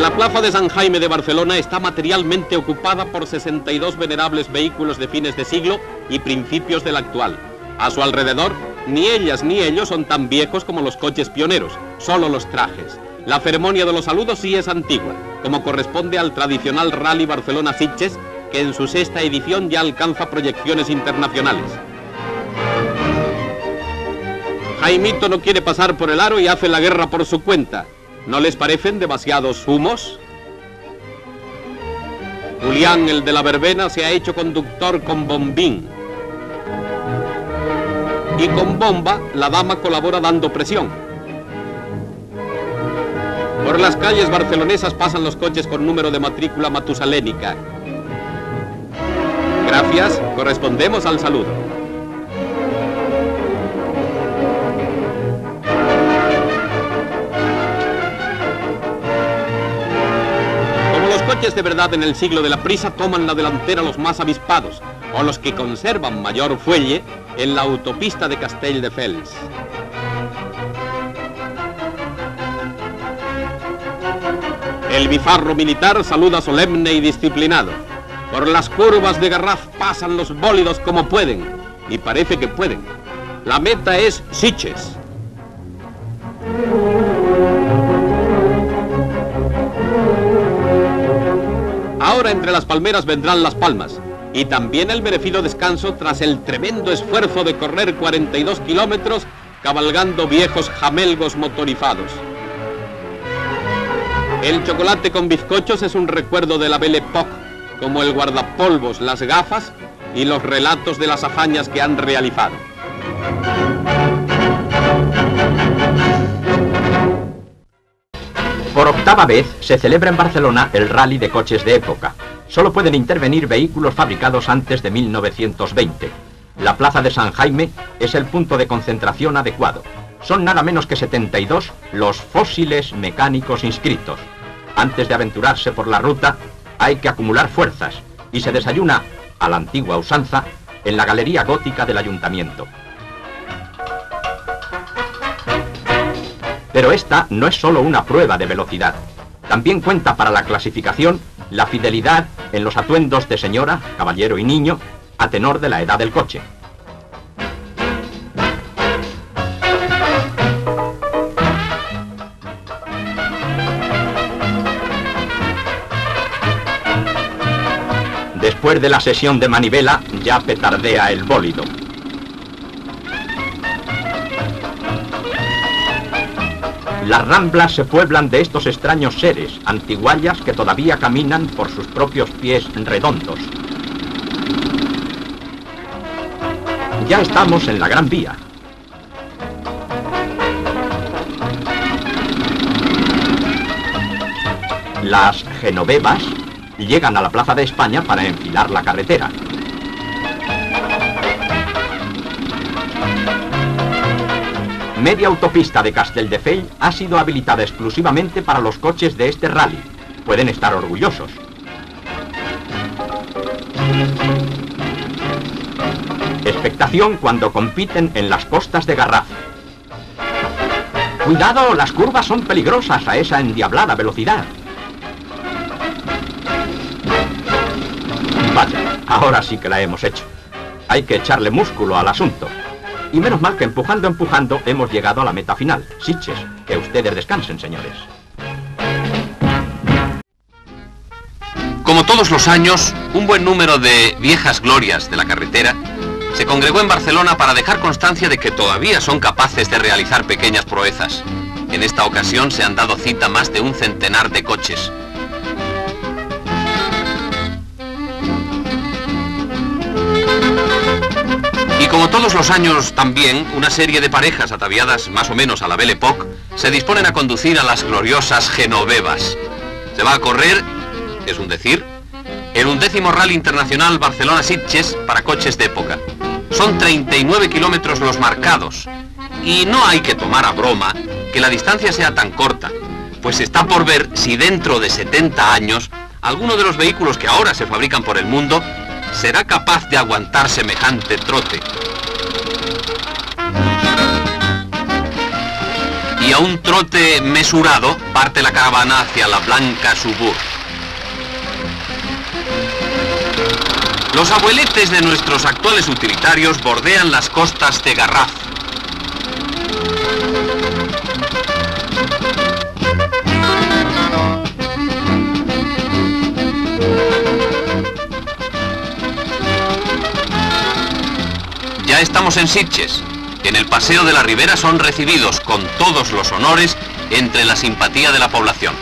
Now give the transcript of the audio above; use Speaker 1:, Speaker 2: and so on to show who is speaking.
Speaker 1: La plaza de San Jaime de Barcelona está materialmente ocupada por 62 venerables vehículos de fines de siglo y principios del actual. A su alrededor, ni ellas ni ellos son tan viejos como los coches pioneros, solo los trajes. La ceremonia de los saludos sí es antigua, como corresponde al tradicional Rally Barcelona-Sitges, que en su 6ª edición ya alcanza proyecciones internacionales. Jaimito no quiere pasar por el aro y hace la guerra por su cuenta. ¿No les parecen demasiados humos? Julián, el de la verbena, se ha hecho conductor con bombín. Y con bomba, la dama colabora dando presión. Por las calles barcelonesas pasan los coches con número de matrícula matusalénica. Gracias, correspondemos al saludo. Los coches de verdad en el siglo de la prisa toman la delantera los más avispados, o los que conservan mayor fuelle en la autopista de Castelldefels. El bifarro militar saluda solemne y disciplinado. Por las curvas de Garraf pasan los bólidos como pueden, y parece que pueden. La meta es Sitges. Ahora entre las palmeras vendrán las palmas, y también el merecido descanso tras el tremendo esfuerzo de correr 42 kilómetros cabalgando viejos jamelgos motorizados. El chocolate con bizcochos es un recuerdo de la Belle Époque, como el guardapolvos, las gafas y los relatos de las hazañas que han realizado.
Speaker 2: Por 8ª vez se celebra en Barcelona el rally de coches de época. Solo pueden intervenir vehículos fabricados antes de 1920. La plaza de San Jaime es el punto de concentración adecuado. Son nada menos que 72 los fósiles mecánicos inscritos. Antes de aventurarse por la ruta, hay que acumular fuerzas y se desayuna, a la antigua usanza, en la galería gótica del ayuntamiento. Pero esta no es solo una prueba de velocidad. También cuenta para la clasificación la fidelidad en los atuendos de señora, caballero y niño, a tenor de la edad del coche. Después de la sesión de manivela, ya petardea el bólido. Las ramblas se pueblan de estos extraños seres, antiguallas que todavía caminan por sus propios pies redondos. Ya estamos en la Gran Vía. Las genovevas llegan a la Plaza de España para enfilar la carretera. Media autopista de Castelldefels ha sido habilitada exclusivamente para los coches de este rally. Pueden estar orgullosos. Expectación cuando compiten en las costas de Garraf. ¡Cuidado! Las curvas son peligrosas a esa endiablada velocidad. Vaya, ahora sí que la hemos hecho. Hay que echarle músculo al asunto. Y menos mal que empujando hemos llegado a la meta final, Sitges. Que ustedes descansen, señores.
Speaker 3: Como todos los años, un buen número de viejas glorias de la carretera se congregó en Barcelona para dejar constancia de que todavía son capaces de realizar pequeñas proezas. En esta ocasión se han dado cita más de un centenar de coches. Y como todos los años también, una serie de parejas ataviadas más o menos a la Belle Époque se disponen a conducir a las gloriosas genovevas. Se va a correr, es un decir, el 11º Rally Internacional Barcelona-Sitges para coches de época. Son 39 kilómetros los marcados. Y no hay que tomar a broma que la distancia sea tan corta, pues está por ver si dentro de 70 años alguno de los vehículos que ahora se fabrican por el mundo será capaz de aguantar semejante trote. Y y a un trote mesurado parte la caravana hacia la blanca Subur. Los abueletes de nuestros actuales utilitarios bordean las costas de Garraf. Ya estamos en Sitges. En el Paseo de la Ribera son recibidos con todos los honores entre la simpatía de la población.